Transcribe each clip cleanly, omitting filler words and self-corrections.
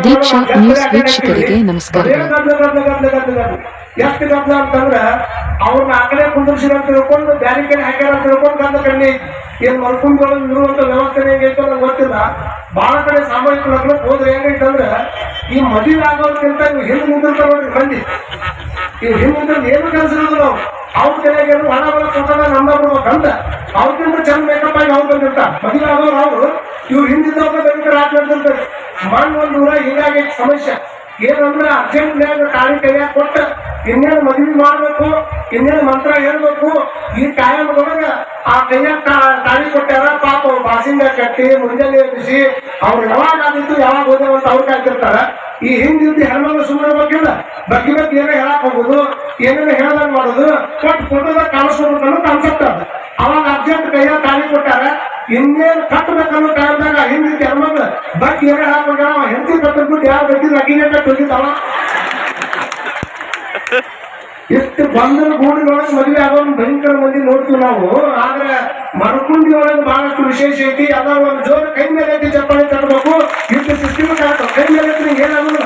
ದೀಕ್ಷಾ news ವೀಕ್ಷಕರಿಗೆ ನಮಸ್ಕಾರಗಳು. ಎಷ್ಟು ಗದ್ಲ ಅಂತಂದ್ರ ಅವ್ರನ್ನ ಆ ಕಡೆ ಕುಂದಿರ್ಸಿರ ಅಂತ ತಿಳ್ಕೊಂಡು ಬ್ಯಾರಿ ಕಡೆ ಹಾಕ್ಯಾರ ಅಂತ ತಿಳ್ಕೊಂಡು ಗದ್ಲ ಕಣ್ಣಿ ಏನ್ ಮಲ್ಕುಂಡಿಯೊಳಗೆ ಇರುವಂತ ವ್ಯವಸ್ಥೆ ಹೆಂಗೈತೋ ನಂಗೆ ಗೊತ್ತಿಲ್ಲ. ಬಹಳ ಕಡೆ ಸಾಮೂಹಿಕ ಲಗ್ನಕ್ಕೆ ಹೋದ್ರೆ ಹೆಂಗೈತಂದ್ರ ಈ ಮದುವೆ ಆಗೋದಕ್ಕಿಂತ ನೀವು ಹಿಂದೆ ನಿಂತಿರ್ತಾರ ನೋಡ್ರಿ ಮಂದಿ. ಈ ಹಿಂದೆ ನಿಂತ ಏನು ಕೆಲಸ ಇರೋದು ನಾವು ಅವ್ರ ಕಡೆಗೆ ಏನು ಹಣ ಬಳ ಕೊಟ್ಟಾಗ ನಮ್ಮ ಬಿಡ್ಬೇಕಂತ ಅವ್ರಿಗಿಂತ ಚಂದ ಮೇಕಪ್ ಆಗಿ ಅವ್ರು ಬಂದಿರ್ತಾರ. ಮದುವೆ ಆಗೋರು ಅವ್ರು ಇವ್ರು ಹಿಂದಿದ್ದವ್ರ ಬೆಳಿತಾರೆ ಹಾಕಿರ್ತಾರೆ. ಮಣ್ಣು ಒಂದು ಊರ ಹೀಗಾಗಿ ಸಮಸ್ಯೆ ಏನಂದ್ರೆ ಅರ್ಜೆಂಟ್ನ್ಯಾಗ ತಾಳಿ ಕೈಯಾಗ ಕೊಟ್ಟ ಇನ್ನೇನು ಮದುವೆ ಮಾಡ್ಬೇಕು, ಇನ್ನೇನು ಮಂತ್ರ ಹೇಳ್ಬೇಕು. ಈ ಕಾಯಮದೊಳಗ ಆ ಕೈಯಾಗ ತಾಳಿ ಕೊಟ್ಟಾರ. ಪಾಪ ಬಾಸಿಂದ ಕಟ್ಟಿ ಮುಂಜಾನೆ ಎಬ್ಬಿಸಿ ಅವ್ರು ಯಾವಾಗ ಆದಿತ್ತು ಯಾವಾಗ ಹೋದೇವಂತ ಅವ್ರು ಕಾಯ್ತಿರ್ತಾರ. ಈ ಹಿಂದಿದ್ದು ಹೆಣ್ಮಗಳು ಸುಮ್ಮನೆ ಬೇಕಿಲ್ಲ, ಬಗ್ಗೆ ಬಗ್ಗೆ ಏನೋ ಹೇಳಕ್ ಹೋಗುದು, ಏನೇನೋ ಹೇಳ್ದಂಗ್ ಮಾಡೋದು, ಕೊಟ್ಟು ಫೋಟೋದಾಗ ಕಾಣಿಸ್ಕೊಬೇಕು ಅನ್ನೋ ಕಾನ್ಸೆಪ್ಟ್ ಅದ. ಅವಾಗ ಅರ್ಜೆಂಟ್ ಕೈಯಾಗ ತಾಳಿ ಕೊಟ್ಟಾರ. ಇನ್ನೇನು ಕಟ್ಟಬೇಕನ್ನೋ ಟೈಮ್ದಾಗ ಹಿಂದಿದ್ದು ಹೆಣ್ಮಗಳು ಬಗ್ಗೆ ಏನೋ ಹೇಳಕ್ ಹೋಗ್ಯಾವ. ಹೆಂಡತಿ ಕಟ್ಟಬಿಟ್ಟು ಯಾರು ಬೇಕಿದ್ರೆ ಅಕ್ಕಿನೇ ಕಟ್ಟು ಹೋಗಿದ್ದಾವ. ಎಷ್ಟು ಬಂಧನ ಗೂಡಿನೊಳಗೆ ಮದುವೆ ಆಗೋದು ಭಯಂಕರ ಮಂದಿ ನೋಡ್ತೀವಿ ನಾವು. ಆದ್ರೆ ಮರಕುಂಡಿ ಒಳಗೆ ಬಹಳಷ್ಟು ವಿಶೇಷ ಐತಿ. ಅದ ಒಂದು ಜೋರು ಕೈ ಮೇಲೆ ಐತಿ ಚಪ್ಪಾಳಿ ತರಬೇಕು. ಇಷ್ಟು ಸಿಸ್ಟಮ್ ಕೈ ಮೇಲೆ ಐತಿ ಏನಾಗೋದಿಲ್ಲ.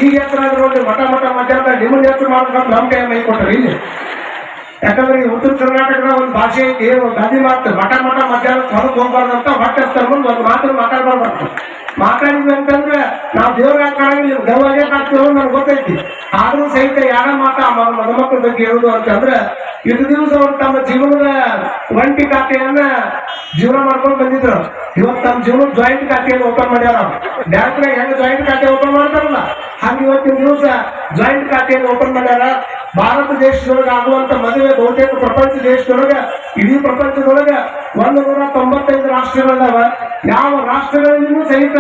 ಈಗ ಎತ್ತರ ನೋಡ್ರಿ ಮಠ ಮಧ್ಯಾಹ್ನ ನಿಮ್ಮನ್ನ ಎತ್ತರ ಮಾಡ್ಬೇಕಂತ ನಮ್ಮ ಕೈ ಮೈ ಕೊಟ್ಟರು ಇಲ್ಲಿ. ಯಾಕಂದ್ರೆ ಈ ಉತ್ತರ ಕರ್ನಾಟಕದ ಒಂದು ಭಾಷೆ ಐತಿ, ಒಂದು ಗಾದಿ ಮಾತು ಮಠ ಮಧ್ಯಾಹ್ನ ಹೊರಗೆ ಹೋಗ್ಬಾರ್ದು ಅಂತ ಹೊಟ್ಟೆ ಹಚ್ತಾರ ಮುಂದೆ ಒಂದು ಮಾತ್ರ ಮಾತಾಡ್ಬಾರ್ದು. ಮಾತಾಡಿದ್ವಿ ಅಂತಂದ್ರೆ ನಾವು ದೇವ್ರ ಕಾಣಂಗಿಲ್ಲ, ದೇವಾಗೆ ಕಾಡ್ತೀವಿ ನನ್ಗೆ ಗೊತ್ತೈತಿ. ಆದ್ರೂ ಸಹಿತ ಯಾರ ಮದುಮಕ್ಕಳ ಬಗ್ಗೆ ಹೇಳುದು ಅಂತಂದ್ರೆ ಇಷ್ಟು ದಿವಸ ಅವ್ರು ತಮ್ಮ ಜೀವನದ ಒಂಟಿ ಖಾತೆಯನ್ನ ಜೀವನ ಮಾಡ್ಕೊಂಡು ಬಂದಿದ್ರು. ಇವತ್ತು ತಮ್ಮ ಜೀವನದ ಜಾಯಿಂಟ್ ಖಾತೆಯನ್ನು ಓಪನ್ ಮಾಡ್ಯಾರ. ಬ್ಯಾಂಕ್ ಹೆಂಗ್ ಜಾಯಿಂಟ್ ಖಾತೆ ಓಪನ್ ಮಾಡ್ತಾರಲ್ಲ ಹಂಗೆ ಇವತ್ತಿನ ದಿವಸ ಜಾಯಿಂಟ್ ಖಾತೆಯನ್ನು ಓಪನ್ ಮಾಡ್ಯಾರ. ಭಾರತ ದೇಶದೊಳಗೆ ಆಗುವಂತ ಮದುವೆ ಬಹುತೇಕ ಪ್ರಪಂಚ ದೇಶದೊಳಗ ಇಡೀ ಪ್ರಪಂಚದೊಳಗ 195 ರಾಷ್ಟ್ರಗಳದಾವ. ಯಾವ ರಾಷ್ಟ್ರಗಳಲ್ಲಿನೂ ಸಹಿತ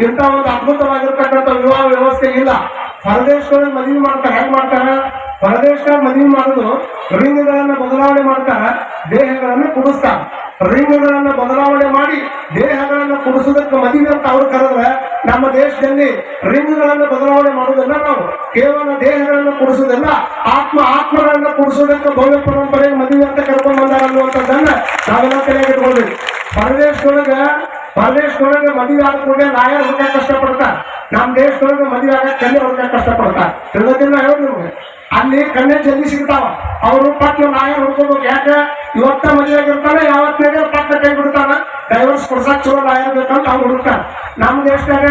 ಇಂಥ ಒಂದು ಅದ್ಭುತವಾಗಿರ್ತಕ್ಕಂಥ ವಿವಾಹ ವ್ಯವಸ್ಥೆ ಇಲ್ಲ. ಹೊರದೇಶದೊಳಗೆ ಮದುವೆ ಮಾಡ್ತಾರ. ಹೆಂಗ್ ಮಾಡ್ತಾರ? ಹೊರದೇಶದಾಗ ಮದುವೆ ಮಾಡೋದು ರಿಂಗ್ಗಳನ್ನ ಬದಲಾವಣೆ ಮಾಡ್ತಾರ, ದೇಹಗಳನ್ನ ಕುಡಿಸ್ತಾರ. ರಿಂಗ್ಗಳನ್ನ ಬದಲಾವಣೆ ಮಾಡಿ ದೇಹಗಳನ್ನ ಕುಡಿಸೋದಕ್ಕೆ ಮದುವೆ ಅಂತ ಅವ್ರು ಕರೆದ್ರೆ, ನಮ್ಮ ದೇಶದಲ್ಲಿ ರಿಂಗ್ಗಳನ್ನ ಬದಲಾವಣೆ ಮಾಡೋದಲ್ಲ, ನಾವು ಕೇವಲ ದೇಹಗಳನ್ನ ಕುಡಿಸೋದಲ್ಲ, ಆತ್ಮಗಳನ್ನ ಕುಡಿಸೋದಕ್ಕೆ ಭವ್ಯ ಪರಂಪರೆ ಮದುವೆ ಅಂತ ಕರ್ಕೊಂಡು ಬಂದಾರ ಅನ್ನುವಂಥದ್ದನ್ನ ನಾವೆಲ್ಲ ತಲೆಗೆ ಇಟ್ಕೊಳ್ಬೇಕು. ಹೊರದೇಶದೊಳಗೆ ಮದುವೆ ಆದ ಕೂಡಲೇ ಲಾಯರ್ ಹುಡುಕ ಕಷ್ಟಪಡ್ತಾರ. ನಮ್ಮ ದೇಶದೊಳಗೆ ಮದುವೆ ಆಗ ಕನ್ಯೆ ಹುಡುಕ ಕಷ್ಟಪಡ್ತಾರ. ತಿಳಿದಿಲ್ಲ ಹೇಳಿ ನಿಮ್ಗೆ. ಅಲ್ಲಿ ಕನ್ಯೆ ಜಲ್ದಿ ಸಿಗ್ತಾವ. ಅವರು ಪಟ್ಟ ಲಾಯರ್ ಹುಡ್ಕೋಬೇಕು. ಯಾಕೆ ಇವತ್ತ ಮದುವೆ ಆಗಿರ್ತಾನೆ ಯಾವತ್ತಿನಾಗ ಪಟ್ಟ ಕೈ ಬಿಡ್ತಾನ. ಡೈವರ್ಸ್ ಕೊಡ್ಸಕ್ ಚಲೋ ಲಾಯರ್ ಬೇಕಂತ ಅವ್ರು ಹುಡುಕ್ತಾರ. ನಮ್ಮ ದೇಶದಾಗ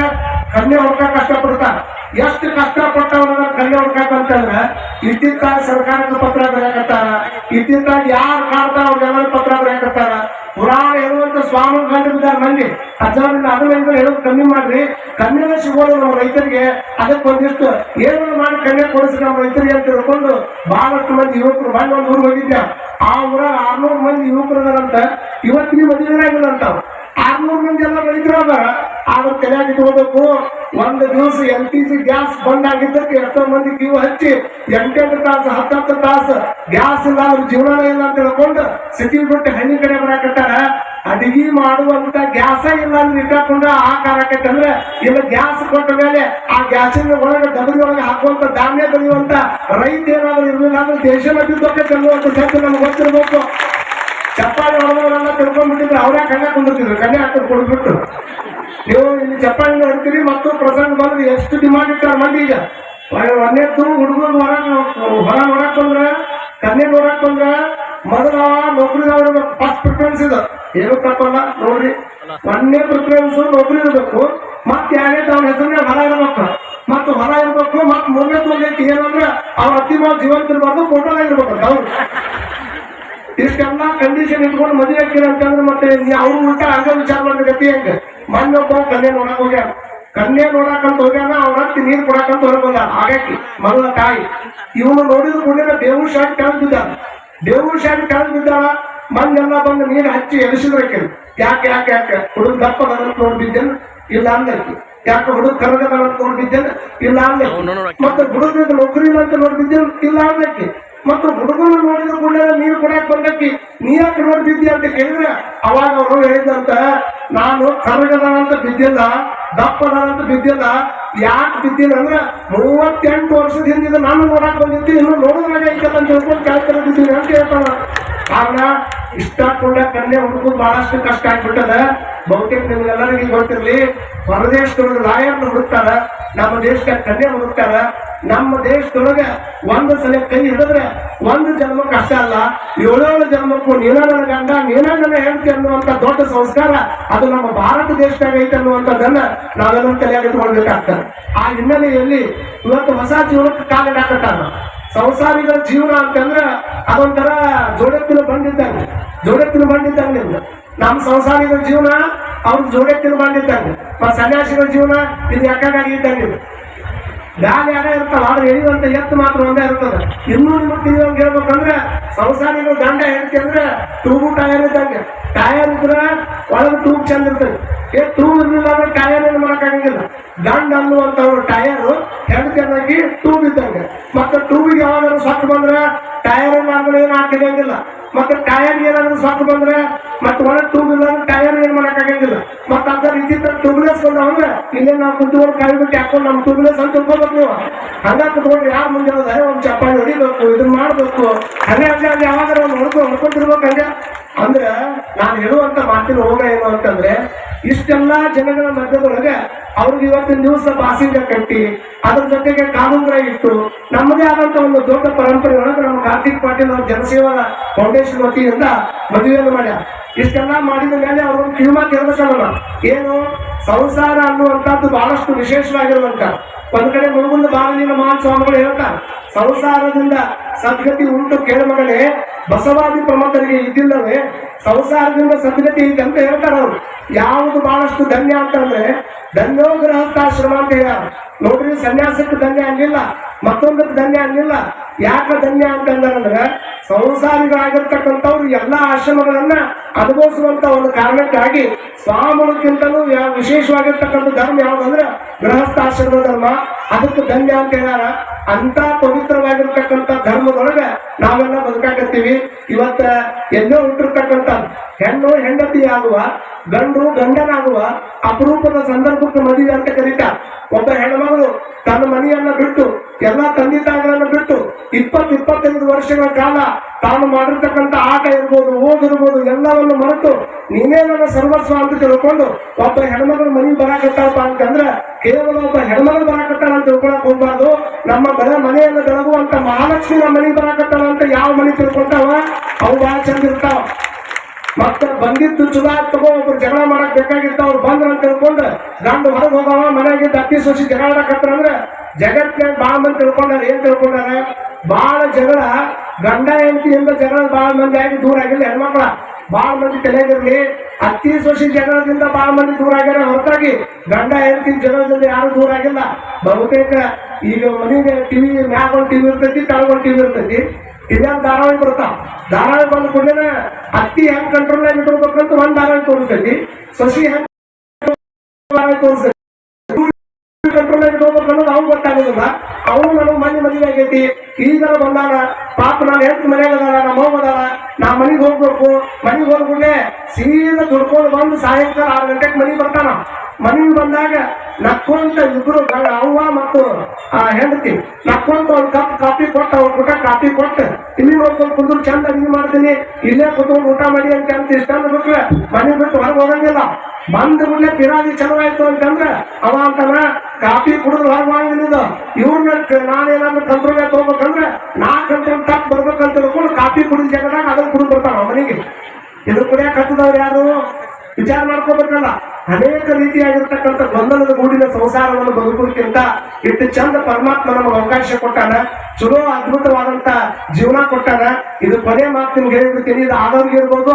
ಕನ್ಯೆ ಹುಡುಕ ಕಷ್ಟಪಡ್ತಾರ. ಎಷ್ಟು ಕಷ್ಟಪಟ್ಟವ್ರ ಕನ್ಯೆ ಹುಡ್ಕಾಕ ಅಂತಂದ್ರೆ ಇತ್ತಿತ್ತಾಗ ಸರ್ಕಾರಕ್ಕೆ ಪತ್ರ ಬರೆಯಕತ್ತಾರ. ಇತ್ತಿತ್ತಾಗ ಯಾರು ಕಾಡ್ತಾರ ಅವ್ರಿಗೆಲ್ಲ ಪತ್ರ ಬರೆಯಕತ್ತಾರ. ಪುರಾಣ ಹೇಳುವಂತ ಸ್ವಾಮಿ ಗಂಟು ಬಿದ್ದಾರ ಮಂದಿ. ಅದರಿಂದ ಅದನ್ನ ಹೇಳೋದು ಕಮ್ಮಿ ಮಾಡ್ರಿ. ಕನ್ಯೆನ ಸಿಗೋದು ನಮ್ಮ ರೈತರಿಗೆ. ಅದಕ್ಕೆ ಒಂದಿಷ್ಟು ಏನೋ ಮಾಡಿ ಕನ್ಯೆ ಕೊಡಿಸಿ ನಮ್ಮ ರೈತರಿಗೆ ಅಂತ ತಿಳ್ಕೊಂಡು ಬಹಳಷ್ಟು ಮಂದಿ ಯುವಕರು ಬಂದು ಒಂದು ಊರಿಗೆ ಹೋಗಿದ್ದೆ. ಆ ಊರಾಗ 600 ಮಂದಿ ಯುವಕರದಾರಂತ. ಇವತ್ತಿನ ಮದುವೆ ಆಗಿಲ್ಲ ಅಂತ. 600 ಮಂದಿ ಎಲ್ಲ ರೈತರು ಅದಾರ. ಆದ್ರೆ ತಲೆಯಾಗಿ ಇಟ್ಕೋಬೇಕು, ಒಂದು ದಿವಸ LPG ಗ್ಯಾಸ್ ಬಂದ್ ಆಗಿದ್ದಕ್ಕೆ ಎಷ್ಟೋ ಮಂದಿ ಕ್ಯೂ ಹಚ್ಚಿ 8 ತಾಸು 10 ತಾಸು ಗ್ಯಾಸ್ ಇಲ್ಲ, ಅವ್ರ ಜೀವನ ಇಲ್ಲ ಅಂತ ಹೇಳ್ಕೊಂಡು ಸಿಟಿ ಬಿಟ್ಟು ಹಣ್ಣಿ ಕಡೆ ಬರಾಕತ್ತಾರ. ಅಡಿಗೆ ಮಾಡುವಂತ ಗ್ಯಾಸ ಇಲ್ಲ ಅಂದ್ರೆ ಇಟ್ಟಾಕೊಂಡ ಆ ಕಾರಕೈತೆ ಅಂದ್ರೆ ಇಲ್ಲ ಗ್ಯಾಸ್ ಕೊಟ್ಟ ಮೇಲೆ ಆ ಗ್ಯಾಸಿನ ಒಳಗೆ ಡಬರಿ ಒಳಗೆ ಹಾಕುವಂತ ಧಾನ್ಯ ಬೆಳೆಯುವಂತ ರೈತ ಏನಾದ್ರು ಇರ್ಲಿಲ್ಲ ಅಂದ್ರೆ ದೇಶ ಮಧ್ಯಕ್ಕೆ ಚೆಲ್ಲುವಂತ ಶಕ್ತಿ ನಮ್ಗೆ ಗೊತ್ತಿರ್ಬೇಕು. ಚಪ್ಪಾಳಿ ಹೊಡೆದವರೆಲ್ಲ ತಿಳ್ಕೊಂಡ್ಬಿಟ್ಟಿದ್ರೆ ಅವ್ರ ಕನ್ಯಾ ಕುಂದಿರ್ತಿದ್ರು. ಕನ್ಯಾ ಹಾಕೋದು ಕೊಡ್ಬಿಟ್ಟು ನೀವು ಇಲ್ಲಿ ಚಪ್ಪಾಳಿನ ಹೊಡ್ತೀರಿ. ಮತ್ತು ಪ್ರಸಂಗ ಬಂದ್ರೆ ಎಷ್ಟು ಡಿಮಾಂಡ್ ಇಟ್ಟಾರ ಮಂದಿ. ಈಗ ಒಂದೇತ್ತು ಹುಡುಗರು ಹೊರ ನೋಡಕ್ ಬಂದ್ರ, ಕನ್ಯೆ ನೋಡಕ್ ಬಂದ್ರ ಮೊದಲ ನೌಕರಿದವ್ರ ಫಸ್ಟ್ ಪ್ರಿಫರೆನ್ಸ್ ಇದೆ. ಏನು ತಪ್ಪಲ್ಲ ನೋಡ್ರಿ. ಒಂದೇ ಪ್ರಿಫರೆನ್ಸ್ ನೌಕರಿ ಇರ್ಬೇಕು. ಮತ್ ಯಾರೇ ಅವ್ನ ಹೆಸರನ್ನ ಹೊರ ಇರ್ಬೇಕು. ಮತ್ತು ಹೊರ ಇರ್ಬೇಕು. ಮತ್ ಮೂರನೇ ತೋರ್ಗೈತಿ ಏನಂದ್ರ ಅವ್ರ ಅತ್ತಿ ಮಾವು ಜೀವಂತ ಇರ್ಬಾರ್ದು, ಫೋಟೋದಾಗ ಇರ್ಬೇಕು ಅವ್ರು. ಇಷ್ಟೆಲ್ಲ ಕಂಡೀಷನ್ ಇಟ್ಕೊಂಡು ಮದುವೆ ಹಾಕಿರ ಅಂತಂದ್ರೆ ಮತ್ತೆ ಅವ್ರು ಉಲ್ಟಾ ಹಂಗ ವಿಚಾರ ಮಾಡಿದ ಗತಿ ಹೆಂಗ. ಮೊನ್ನೊಬ್ಬ ಕನ್ಯೆ ನೋಡಕ್ ಹೋಗ್ಯಾನ. ಕನ್ಯೆ ನೋಡಕಂತ ಹೋಗ್ಯಾನ. ಅವ್ರ ಹತ್ತಿ ನೀರ್ ಕೊಡಕಂತ ಹೊರಗೆ ಬಂದ. ಹಾಗಾಗಿ ಮಗಳ ತಾಯಿ ಇವನು ನೋಡಿದ್ರು ಕೂಡ ಬೇವು ಶಾಡಿ ಕೆಳಗ್ ಬಿದ್ದಾಳ. ಬೇವು ಶಾಡಿ ಕೆಳಗ್ ಬಿದ್ದಾಳ. ಮಂದೆಲ್ಲ ಬಂದು ನೀರು ಹಚ್ಚಿ ಎಲಿಸಿದ್ರಕ್ಕೆ. ಯಾಕೆ ಹುಡುಗ ದಪ್ಪ ನೋಡ್ಬಿದ್ದೇನೆ ಇಲ್ಲ ಅಂದಕ್ಕೆ. ಯಾಕೆ ಹುಡುಗ ಕರಗದ ನೋಡ್ಬಿದ್ದೇನೆ ಇಲ್ಲ ಅಂದಕ್ಕೆ. ಮತ್ತೆ ಹುಡುಗ ನೌಕರಿ ಅಂತ ನೋಡ್ಬಿದ್ದೇನೆ ಇಲ್ಲ ಅಂದಕ್ಕೆ. ಮತ್ತು ಹುಡುಗರು ನೋಡಿದ್ರು ಕೂಡ ನೀರು ಕೊಡಕ್ ಬಂದಕ್ಕೆ ನೀ ಯಾಕೆ ನೋಡ್ಬಿದ್ದಿ ಅಂತ ಕೇಳಿದ್ರೆ ಅವಾಗ ಅವರು ಹೇಳಿದಂತ, ನಾನು ಕರಗದಂತ ಬಿದ್ದಿಲ್ಲ, ದಪ್ಪದಂತ ಬಿದ್ದಿಲ್ಲ. ಯಾಕೆ ಬಿದ್ದಿಲ್ಲ ಅಂದ್ರೆ 38 ವರ್ಷದ ಹಿಂದಿನ ನಾನು ನೋಡಕ್ ಬಂದಿದ್ದು, ಇನ್ನು ನೋಡಿದ್ರಾಗ ಐತಲ್ಲ ಅಂತ ಹೇಳ್ಕೊಂಡು ಕೇಳ್ತಾರೆ ಬಿದ್ದೀನಿ ಅಂತ ಹೇಳ್ತಾನ. ಕಾರಣ ಇಷ್ಟ ಕೂಡ ಕನ್ಯೆ ಹುಡುಗರು ಬಹಳಷ್ಟು ಕಷ್ಟ ಆಗ್ಬಿಟ್ಟದ. ಬಹುತೇಕ ನಿಮ್ಗೆಲ್ಲರಿಗೆ ಗೊತ್ತಿರ್ಲಿ, ಹೊರದೇಶದೊಳಗೆ ಲಾಯರ್ನ ಹುಡುಕ್ತಾರ, ನಮ್ಮ ದೇಶಕ್ಕೆ ಕನ್ಯೆ ಹುಡುಕ್ತಾರ. ನಮ್ಮ ದೇಶದೊಳಗೆ ಒಂದು ಸಲ ಕೈ ಹಿಡಿದ್ರೆ ಒಂದು ಜನ್ಮಕ್ಕೆ ಅಷ್ಟೇ ಅಲ್ಲ, 7 ಜನ್ಮಕ್ಕೂ ನೀನ ನನ್ನ ಗಂಡ ನೀನ ನನ್ನ ಹೆಂಡತಿ ಅನ್ನುವಂತ ದೊಡ್ಡ ಸಂಸ್ಕಾರ ಅದು ನಮ್ಮ ಭಾರತ ದೇಶದಾಗ ಐತೆ ಅನ್ನುವಂಥದ್ದನ್ನ ನಾವೆಲ್ಲ ತಲೆಯಾಗಿ ಇಟ್ಕೊಳ್ಬೇಕಾಗ್ತದೆ. ಆ ಹಿನ್ನೆಲೆಯಲ್ಲಿ ಇವತ್ತು ಹೊಸ ಜೀವನಕ್ಕೆ ಕಾಲಿಡಾಕತ್ತಾರ. ಸಂಸಾರಿಗಳ ಜೀವನ ಅಂತಂದ್ರೆ ಅದೊಂಥರ ಜೋಡೆತ್ತಿನ ಬಂದಿದ್ದಂಗೆ, ಜೋಡೆತ್ತಿನ ಬಂದಿದ್ದಂಗೆ ನಿಮ್ಗೆ. ನಮ್ಮ ಸಂಸಾರಿಗಳ ಜೀವನ ಅವ್ರ ಜೋಡೆತ್ತಿನ ಬಂದಿದ್ದಂಗೆ, ಮತ್ತು ಸನ್ಯಾಸಿಗಳ ಜೀವನ ಇದು ಯಾಕಾಗಿ ಇದ್ದಂಗೆ. ಗಾಲಿ ಯಾರೇ ಇರ್ತಾವ, ಆದ್ರೆ ಎಳೆಯುವಂತ ಎತ್ತು ಮಾತ್ರ ಒಂದೇ ಇರ್ತದೆ. ಇನ್ನೂ ನಿಮಗೆ ತಿಳಿಯೋಂಗೆ ಹೇಳ್ಬೇಕಂದ್ರೆ ಸಂಸಾರಿಗಳು ಗಂಡ ಹೆಂಡತಿ ಅಂದ್ರೆ ಟೂಬು ಟಯರ್ ಇದ್ದಂಗೆ. ಟಯರ್ ಇದ್ರೆ ಒಳಗೆ ಟೂಬ್ ಚಂದ ಇರ್ತದೆ. ಟೂಬ್ ಇರ್ಲಿಲ್ಲ ಅಂದ್ರೆ ಟಯರ್ ಏನು ಮಾಡಕ್ಕಾಗಂಗಿಲ್ಲ. ಗಂಡ ಅನ್ನುವಂಥವ್ರು ಟಯರು, ಹೆಂಡತಿ ಅನ್ನೋಗಿ ಟೂಬ್ ಇದ್ದಂಗೆ. ಮತ್ತೆ ಟೂಬಿಗೆ ಯಾವಾಗಾದ್ರು ಸೊಟ್ಟು ಬಂದ್ರೆ ಟಯರ್ ಮಾಡಿದ್ರೆ ಏನು ಹಾಕಿದಂಗಿಲ್ಲ. ಮತ್ತೆ ಟಯರ್ ಏನಾದ್ರು ಸೊಟ್ಟು ಬಂದ್ರೆ ಮತ್ತೆ ಒಳಗೆ ಟೂಬ್ ಇಲ್ಲ ಅಂದ್ರೆ ಟಯರ್ ಏನ್ ಮಾಡಕ್ಕಾಗಂಗಿಲ್ಲ. ಮತ್ತೆ ಅಂತ ರೀತಿ ಟ್ಯೂಬ್ಲೆಸ್ ಬಂದವಂದ್ರೆ ಇಲ್ಲೇ ನಾವು ಕುತ್ಕೊಂಡು ಕೈ ಬಿಟ್ಟು ಹಾಕೊಂಡು ನಮ್ಮ ಟ್ಯೂಬ್ಲೆಸ್ ಅಂತ ತಿಳ್ಕೊಬೇಕು ನೀವು. ಹಂಗ ಕುತ್ಕೊಂಡ್ರೆ ಯಾರು ಮುಂದೆ ಒಂದು ಚಪ್ಪಾಳಿ ಹೊಡಿಬೇಕು, ಇದನ್ನ ಮಾಡ್ಬೇಕು, ಹಂಗೆ ಯಾವಾಗಾರ ಒಂದು ಹೊಡ್ಕೊಂಡಿರ್ಬೇಕು. ಹಂಗೆ ಅಂದ್ರೆ ನಾನು ಹೇಳುವಂತ ಮಾತಿನ ಹೋಗ ಏನು ಅಂತಂದ್ರೆ, ಇಷ್ಟೆಲ್ಲಾ ಜನಗಳ ಮಧ್ಯದೊಳಗೆ ಅವ್ರಿಗೆ ಇವತ್ತಿನ ದಿವಸ ಬಾಸಿಂಗ ಕಟ್ಟಿ ಅದ್ರ ಜೊತೆಗೆ ಕಾಲುಂಗ್ರ ಇಟ್ಟು ನಮ್ಮದೇ ಆದಂತ ಒಂದು ದೊಡ್ಡ ಪರಂಪರೆ ಒಳಗೆ ನಮ್ಮ ಕಾರ್ತಿಕ್ ಪಾಟೀಲ್ ಅವ್ರ ಜನಸೇವಾ ಫೌಂಡೇಶನ್ ವತಿಯಿಂದ ಮದುವೆಯನ್ನು ಮಾಡ್ಯಾರ. ಇಷ್ಟೆಲ್ಲ ಮಾಡಿದ ಮೇಲೆ ಅವ್ರೊಂದು ಕಿವಿಮಾತು ಹೇಳ್ಬೇಕಲ್ಲ, ಏನು ಸಂಸಾರ ಅನ್ನುವಂಥದ್ದು ಬಹಳಷ್ಟು ವಿಶೇಷವಾಗಿರುವಂತ. ಒಂದ್ ಕಡೆ ಮುಳುಗುಂದ ಬಾಲಲೀಲ ಮಹಾನ್ ಸ್ವಾಮಿಗಳು ಹೇಳ್ತಾರೆ, ಸಂಸಾರದಿಂದ ಸದ್ಗತಿ ಉಂಟು ಕೇಳಮಗನೇ ಬಸವಾದಿ ಪ್ರಮುಖರಿಗೆ ಇದ್ದಿಲ್ಲವೇ ಸಂಸಾರದಿಂದ ಸದ್ಗತಿ ಇದೆ ಅಂತ ಹೇಳ್ತಾರೆ ಅವರು. ಯಾವುದು ಬಹಳಷ್ಟು ಧನ್ಯ ಅಂತಂದ್ರೆ ಧನ್ಯೋ ಗೃಹಸ್ಥಾಶ್ರಮ ಅಂತ ಹೇಳ್ಯಾರ. ನೋಡ್ರಿ, ಸನ್ಯಾಸಕ್ಕೆ ಧನ್ಯ ಅನ್ನಿಲ್ಲ, ಮತ್ತೊಂದಕ್ಕೆ ಧನ್ಯ ಅನ್ನಿಲ್ಲ. ಯಾಕೆ ಧನ್ಯ ಅಂತಂದ್ರೆ ಸಂಸಾರಿಗಳಾಗಿರ್ತಕ್ಕಂಥವ್ರು ಎಲ್ಲಾ ಆಶ್ರಮಗಳನ್ನ ಅನುಭವಿಸುವಂತ ಒಂದು ಕಾರಣಕ್ಕಾಗಿ ಸ್ವಾಮಿಗಿಂತಲೂ ವಿಶೇಷವಾಗಿರ್ತಕ್ಕಂಥ ಧರ್ಮ ಯಾವ್ದಂದ್ರೆ ಗೃಹಸ್ಥಾಶ್ರಮ ಧರ್ಮ. ಅದಕ್ಕೆ ಧನ್ಯ ಅಂತ ಹೇಳ್ಯಾರ. ಅಂತ ಪವಿತ್ರವಾಗಿರ್ತಕ್ಕಂಥ ಧರ್ಮದೊಳಗೆ ನಾವೆಲ್ಲ ಬದುಕಾಕತ್ತೀವಿ. ಇವತ್ತ ಎಲ್ಲೋ ಹುಟ್ಟಿರ್ತಕ್ಕಂಥ ಹೆಣ್ಣು ಹೆಂಡತಿ ಆಗುವ, ಗಂಡು ಗಂಡನಾಗುವ ಅಪರೂಪದ ಸಂದರ್ಭಕ್ಕೆ ಮದುವೆ ಅಂತ ಕರೀತಾರೆ. ಒಬ್ಬ ಹೆಣ್ಮಗಳು ತನ್ನ ಮನೆಯನ್ನ ಬಿಟ್ಟು ಎಲ್ಲಾ ತಂದೆ ತಾಯಿಗಳನ್ನ ಬಿಟ್ಟು 20-25 ವರ್ಷಗಳ ಕಾಲ ತಾನು ಮಾಡಿರ್ತಕ್ಕಂಥ ಆಟ ಇರ್ಬೋದು, ಓದಿರ್ಬೋದು, ಎಲ್ಲವನ್ನು ಮರೆತು ನೀನೇ ನನ್ನ ಸರ್ವಸ್ವ ಅಂತ ತಿಳ್ಕೊಂಡು ಒಬ್ಬ ಹೆಣ್ಮಗಳು ಮನೆಗೆ ಬರಾಕತ್ತಾಳಪ್ಪ ಅಂತಂದ್ರೆ ಕೇವಲ ಒಬ್ಬ ಹೆಣ್ಮಗಳು ಬರಾಕತ್ತಾಳ ಅಂತ ತಿಳ್ಕೊಳಕ್ ಹೋಗ್ಬಾರ್ದು. ನಮ್ಮ ಮನೆಯನ್ನು ಬೆಳಗುವಂತ ಮಹಾಲಕ್ಷ್ಮಿ ನಮ್ಮ ಮನೆಗೆ ಬರಾಕತ್ತಾಳ ಅಂತ ಯಾವ ಮನೆ ತಿಳ್ಕೊಂತಾವ ಅವು ಬಹಳ ಚಂದ ಇರ್ತಾವ. ಮತ್ತೆ ಬಂದಿದ್ದು ಚುಲಾ ತಗೋ ಒಬ್ರು ಜಗಳ ಮಾಡಕ್ ಬೇಕಾಗಿರ್ತಾವ, ಅವ್ರು ಬಂದ್ರ ಅಂತ ತಿಳ್ಕೊಂಡು ಗಂಡು ಹೊರಗೆ ಹೋಗವ ಮನೆಗೆ ಅತ್ತಿ ಸೊಸಿ ಜಗಳ ಆಡಕತ್ತಾರ ಅಂದ್ರೆ ಜಗತ್ತಿನ ಬಾಳ ಮಂದಿ ತಿಳ್ಕೊಂಡಾರ. ಏನ್ ತಿಳ್ಕೊಂಡಾರ? ಬಾಳ ಜಗಳ ಗಂಡ ಹೆಂಡತಿಯಿಂದ ಜಗಳ ಬಾಳ ಮಂದಿ ಆಗಿ ದೂರ ಆಗಿಲ್ಲ. ಹೆಣ್ಮಕ್ಳ ಬಾಳ ಮಂದಿ ತಲೆಗಿರ್ಲಿ, ಅತ್ತಿ ಸೊಸಿ ಜಗಳದಿಂದ ಬಾಳ ಮಂದಿ ದೂರ ಆಗ್ಯಾರ ಹೊರತಾಗಿ ಗಂಡ ಹೆಂಡತಿ ಜಗಳದಿಂದ ಯಾರು ದೂರ ಆಗಿಲ್ಲ. ಬಹುತೇಕ ಈಗ ಮನೆಗೆ ಟಿವಿ ಮ್ಯಾಗ ಒಂದು ಟಿವಿ ಇರ್ತೈತಿ, ಕೆಳಗೊಂದು ಟಿವಿ ಇರ್ತೈತಿ. ಇದ್ಯಾವ ಧಾರಾವಾಹಿ ಬರ್ತಾವ. ಧಾರಾವಾಹಿ ಬಂದ ಕೂಡಲೇ ಅತ್ತಿ ಹೆಂಗ್ ಕಂಟ್ರೋಲ್ ಆಗಿ ಇಟ್ಕೋಬೇಕಂತ ಒಂದ್ ಧಾರಾವಾಹಿ ತೋರಿಸ್ತೈತಿ, ಸೊಸಿ ಹೆಂಗ್ ತೋರಿಸ್ತೈತಿ. ಕಂಟ್ರೋಲ್ ಆಗಿ ಇಟ್ಕೋಬೇಕು ಅನ್ನೋದು ಅವ್ನು ಗೊತ್ತಾಗೋದಿಲ್ಲ. ಅವನು ನನಗೆ ಮದುವೆ ಆಗೈತಿ, ಈಗ ಬಂದಾನ, ಪಾಪ ನಾನು ಹೆಂತ ಮನೆಯಾಗ ಅದಾಳ, ನಮ್ಮ ಅವ್ವ ಅದಾಳ, ನಾ ಮನೆಗೆ ಹೋಗ್ಬೇಕು. ಮನೆಗೆ ಹೋಗ್ಬಿಡ್ಲೆ ಸೀದಾ ದುಡ್ಕೊಂಡು ಬಂದು ಸಾಯಂಕಾಲ 6 ಗಂಟೆಗೆ ಮನೆಗೆ ಬರ್ತಾನ. ಮನೆಗೆ ಬಂದಾಗ ನಕ್ಕೊಂತ ಇಬ್ರು ಅವ್ವ ಮತ್ತು ಹೆಂಡತಿ ನಕ್ಕೊಂತ ಒಂದು ಕಪ್ ಕಾಫಿ ಕೊಟ್ಟು ಅವ್ರ ಊಟ ಕಾಫಿ ಕೊಟ್ಟು ಇಲ್ಲಿ ನೋಡ್ಕೊಂಡು ಕುಂದ್ರು ಚಂದ ಅಡಿಗೆ ಮಾಡ್ತೀನಿ, ಇಲ್ಲೇ ಕುತ್ಕೊಂಡು ಊಟ ಮಾಡಿ ಅಂತ ಇಷ್ಟ ಬಿಟ್ರೆ ಮನೆ ಬಿಟ್ಟು ಹೊರಗೆ ಹೋಗಂಗಿಲ್ಲ. ಬಂದ ಕೂಡಲೇ ಪಿರಾದಿ ಚಲೋ ಆಯ್ತು ಅಂತಂದ್ರೆ ಅವ ಅಂತಾನ ಕಾಫಿ ಕುಡಿದ್ರು ಹೊರಗೆ ಹೋಗಂಗಿಲ್ಲ. ಇವ್ರನ್ನ ನಾನೇನಾದ್ರೂ ಕಂಟ್ರೋಲ್ ತಗೋಬೇಕಂದ್ರೆ ನಾ ಕಂಟ್ರೋಲ್ ತಪ್ಪು ಬರ್ಬೇಕಂತ ತಿಳ್ಕೊಂಡು ಕಾಫಿ ಕುಡಿದ ಜಾಗದಾಗ ಅದನ್ನ ಕುಡಿದು ಬರ್ತಾನ ಮನೆಗೆ. ಇದ್ರ ಕುಡಿಯಾಕ ಹತ್ತದವ್ರು ಯಾರು ವಿಚಾರ ಮಾಡ್ಕೋಬೇಕಲ್ಲ. ಅನೇಕ ರೀತಿಯಾಗಿರ್ತಕ್ಕಂಥ ಗೊಂದಲದ ಗೂಡಿನ ಸಂಸಾರವನ್ನು ಬದುಕೋದಕ್ಕಿಂತ ಇಟ್ಟು ಚಂದ ಪರಮಾತ್ಮ ನಮಗೆ ಅವಕಾಶ ಕೊಟ್ಟಾನ, ಚಲೋ ಅದ್ಭುತವಾದಂತ ಜೀವನ ಕೊಟ್ಟಾನ. ಇದು ಕೊನೆ ಮಾತು ನಿಮ್ಗೆ ಹೇಳ್ಬಿಡ್ತೀನಿ, ಇದು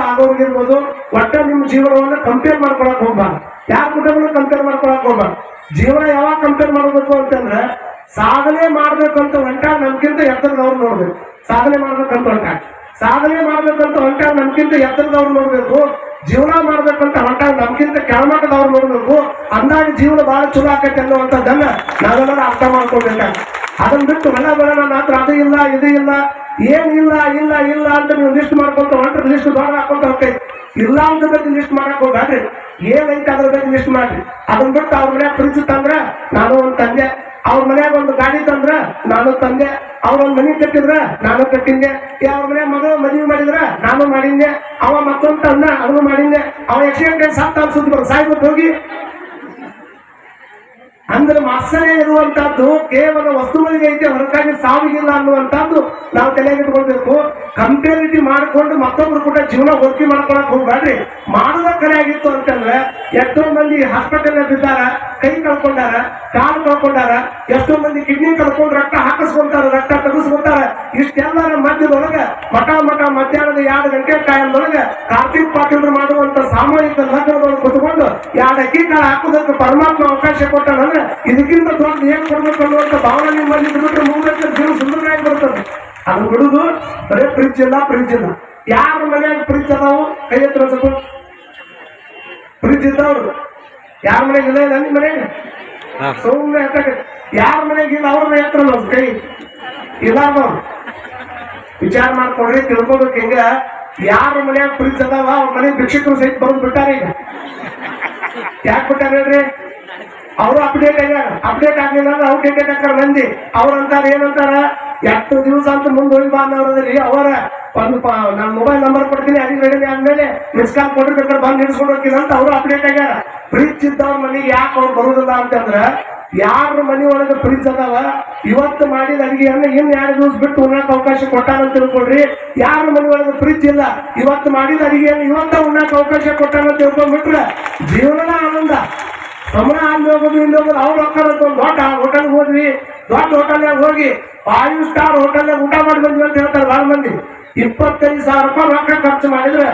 ಆಗೋರ್ಗಿರ್ಬೋದು ಒಟ್ಟ ನಿಮ್ಮ ಜೀವನವನ್ನು ಕಂಪೇರ್ ಮಾಡ್ಕೊಳಕ್ ಹೋಗ್ಬಾರ್ದು. ಯಾರ ಕುಟುಂಬ ಕಂಪೇರ್ ಮಾಡ್ಕೊಳಕ್ ಹೋಗ್ಬಾರ್ದು. ಜೀವನ ಯಾವಾಗ ಕಂಪೇರ್ ಮಾಡ್ಬೇಕು ಅಂತಂದ್ರೆ ಸಾಧನೆ ಮಾಡ್ಬೇಕಂತ ಹೊಂಟಾಗ ನಮ್ಗಿಂತ ಎತ್ತರದವ್ರು ನೋಡ್ಬೇಕು. ಸಾಧನೆ ಮಾಡ್ಬೇಕಂತ ಹೊಂಟಾಗ ನಮ್ಗಿಂತ ಎತ್ತರದವ್ರು ನೋಡ್ಬೇಕು. ಜೀವನ ಮಾಡ್ಬೇಕಂತ ಹೊಂಟಾಗ ನಮ್ಗಿಂತ ಕೆಳಮಟ್ಟದವ್ರು ನೋಡ್ಬೇಕು. ಅಂದಾಗ ಜೀವನ ಬಹಳ ಚಲೋ ಆಕೈತೆ ಅನ್ನುವಂಥದ್ದನ್ನ ನಾವೆಲ್ಲರೂ ಅರ್ಥ ಮಾಡ್ಕೊಳ್ಬೇಕಾಗ. ಅದನ್ನ ಬಿಟ್ಟು ಬೆಳ ನನ್ನ ಹತ್ರ ಅದು ಇಲ್ಲ ಇದು ಇಲ್ಲ ಏನಿಲ್ಲ ಇಲ್ಲ ಇಲ್ಲ ಅಂತ ನೀವು ಲಿಸ್ಟ್ ಮಾಡ್ಕೊಂತ ಹೊಂಟ್ರೆ ಲಿಸ್ಟ್ ದೊಡ್ಡ ಹಾಕೊಂತ ಹೋಗ್ತೈತಿ. ಇಲ್ಲ ಅಂತ ಬಗ್ಗೆ ಲಿಸ್ಟ್ ಮಾಡಕ್ ಹೋಗ್ಬೇಡ್ರಿ, ಏನೈತೆ ಅದ್ರ ಬಗ್ಗೆ ಲಿಸ್ಟ್ ಮಾಡ್ರಿ. ಅದನ್ನ ಬಿಟ್ಟು ಅವ್ರ ಮನ್ಯಾಗ ಫ್ರಿಜ್ ತಂದ್ರ ನಾನು ಒಂದು ತಂದೆ, ಅವ್ರ ಮನ್ಯಾಗ ಒಂದು ಗಾಡಿ ತಂದ್ರ ನಾನು ತಂದೆ, ಅವ್ರೊಂದ್ ಮನಿ ಕಟ್ಟಿದ್ರ ನಾನು ಕಟ್ಟಿದ್ದೆ, ಅವ್ರ ಮನ್ಯಾಗ ಮಗಳು ಮದುವೆ ಮಾಡಿದ್ರ ನಾನು ಮಾಡಿದ್ದೆ, ಅವ ಮತ್ತೊಂದು ತಂದ ಅದನ್ನು ಮಾಡಿದ್ದೆ, ಅವ ಆಕ್ಸಿಡೆಂಟ್ ಸತ್ತ ಸುದ್ದಿ ಬರೋ ಸಾಯ್ಬಿಟ್ಟು ಹೋಗಿ ಅಂದ್ರೆ ಮಾತ್ಸರ್ಯ ಇರುವಂತಹದ್ದು ಕೇವಲ ವಸ್ತುಗಳಿಗೆ ಐತೆ ಹೊರತಾಗಿ ಸಾವಿಗಿಲ್ಲ ಅನ್ನುವಂಥದ್ದು ನಾವು ತಲೆಗಿಟ್ಕೊಳ್ಬೇಕು. ಕಂಪೇರಿಟಿ ಮಾಡಿಕೊಂಡು ಮತ್ತೊಬ್ರು ಕೂಡ ಜೀವನ ಒತ್ತಿ ಮಾಡ್ಕೊಳಕ್ ಹೋಗ್ಬೇಡ್ರಿ. ಮಾಡೋದ ಕರೆ ಆಗಿತ್ತು ಅಂತಂದ್ರೆ ಎಷ್ಟೋ ಮಂದಿ ಹಾಸ್ಪಿಟಲ್ ಬಿದ್ದಾರ, ಕೈ ಕಳ್ಕೊಂಡಾರ, ಕಾಲು ಕಳ್ಕೊಂಡಾರ, ಎಷ್ಟೋ ಮಂದಿ ಕಿಡ್ನಿ ಕಳ್ಕೊಂಡು ರಕ್ತ ಹಾಕಿಸ್ಕೊಂತಾರ, ರಕ್ತ ತೆಗೆಸ್ಕೊಂತಾರ. ಇಷ್ಟೆಲ್ಲರ ಮಧ್ಯದೊಳಗ ಮಠ ಮಧ್ಯಾಹ್ನದ 2 ಗಂಟೆ ಟೈಮ್ದೊಳಗ ಕಾರ್ತಿಕ್ ಪಾಟೀಲ್ ಮಾಡುವಂತ ಸಾಮೂಹಿಕ ಲಗ್ನದೊಳಗೆ ಕುತ್ಕೊಂಡು 2 ಅಕ್ಕಿ ಕಾಳು ಹಾಕೋದಕ್ಕೆ ಪರಮಾತ್ಮ ಅವಕಾಶ ಕೊಟ್ಟಾನಂದ್ರೆ ಇದಕ್ಕಿಂತ ದೊಡ್ಡ ಏನ್ ಕೊಡ್ಬೇಕು ಅನ್ನುವಂತ ಭಾವನೆ ನಿಮ್ಮಲ್ಲಿ ಬಿಟ್ರೆ ಮುಂದೆ ಜೀವನ ಸುಂದರವಾಗಿ ಬರ್ತದೆ. ಅದು ಬಿಡುದು ಬರೇ ಫ್ರಿಜ್ ಇಲ್ಲ. ಯಾರ ಮನೆಯಾಗ ಫ್ರಿಜ್ ಅದಾವು ಕೈ ಹತ್ರ ಸ್ವಲ್ಪ ಫ್ರಿಜ್ ಇದ್ದವ್ರು ಯಾರ ಮನೆಗೆ ಇಲ್ಲ ನಿಮ್ಮ ಮನೆಗೆ ಸುಮ್ಮನೆ ಯಾರ ಮನೆಗಿಲ್ಲ ಅವ್ರ ಮನೆ ಹತ್ರ ಕೈ ಇಲ್ಲಾರ್ದವ್ರು ವಿಚಾರ ಮಾಡ್ಕೊಂಡ್ರಿ ತಿಳ್ಕೊಬೇಕು. ಹಿಂಗ ಯಾರ ಮನೆಯಾಗ ಫ್ರಿಜ್ ಅದಾವ ಅವ್ರ ಮನೆ ಭಿಕ್ಷಕರು ಸಹಿತ ಬರೋದು ಬಿಟ್ಟಾರ. ಈಗ ಯಾಕೆ ಬಿಟ್ಟಾರ ಹೇಳ್ರಿ? ಅವರು ಅಪ್ಡೇಟ್ ಆಗ್ಲಿಲ್ಲ ಅಂದ್ರೆ ಔಟ್ಡೇಟೆಡ್ ಹಾಕಾರ ಮಂದಿ. ಅವ್ರಂತಾರ ಏನಂತಾರ, 2 ದಿವಸ ಅಂತ ಮುಂದೆ ಹೋಗಿ ಬಾಂಧವ್ರದ್ರಿ ಅವರ ಒಂದು ನಾನು ಮೊಬೈಲ್ ನಂಬರ್ ಕೊಡ್ತೀನಿ, ಅದಿಗೆ ರೆಡಿ ಆದ್ಮೇಲೆ ಮಿಸ್ ಕಾಲ್ ಕೊಟ್ಟಿರ್ಬೇಕಾದ್ರೆ ಬಂದು ಹಿಡಿಸ್ಕೊಂಡು ಹೋಗ್ತೀನಿ ಅಂತ ಅವರು ಅಪ್ಡೇಟ್ ಆಗ್ಯಾರ. ಫ್ರಿಜ್ ಇದ್ದವ್ರ ಮನೆಗೆ ಯಾಕೆ ಅವ್ರು ಬರುದಿಲ್ಲ ಅಂತಂದ್ರ ಯಾರ ಮನೆ ಒಳಗೆ ಫ್ರಿಜ್ ಅದಾವ ಇವತ್ತು ಮಾಡಿದ ಅಡಿಗೆಯನ್ನ ಇನ್ 2 ದಿವಸ ಬಿಟ್ಟು ಉಣ್ಣಾಕ ಅವಕಾಶ ಕೊಟ್ಟಾನಂತ ತಿಳ್ಕೊಡ್ರಿ. ಯಾರ ಮನೆ ಒಳಗೆ ಫ್ರಿಜ್ ಇಲ್ಲ ಇವತ್ತು ಮಾಡಿದ ಅಡಿಗೆಯನ್ನು ಇವತ್ತ ಉಣ್ಣಾಕ ಅವಕಾಶ ಕೊಟ್ಟಾನಂತ ತಿಳ್ಕೊಂಡ್ಬಿಟ್ರೆ ಜೀವನ ಆನಂದ. ಸುಮ್ಮನೆ ಅಲ್ಲಿ ಹೋಗೋದು ಇಲ್ಲಿ ಹೋಗೋದು. ಅವ್ರು ಹೋಗ್ತಾರಂತ ಒಂದು ದೊಡ್ಡ ಹೋಟೆಲ್ ಹೋದ್ವಿ, ದೊಡ್ಡ ಹೋಟೆಲ್ನಾಗ ಹೋಗಿ 5 ಸ್ಟಾರ್ ಹೋಟೆಲ್ನಾಗ ಊಟ ಮಾಡಿ ಬಂದ್ವಿ ಅಂತ ಹೇಳ್ತಾರೆ ಬಹಳ ಮಂದಿ. 25,000 ರೂಪಾಯಿ ರೊಕ್ಕ ಖರ್ಚು ಮಾಡಿದ್ರೆ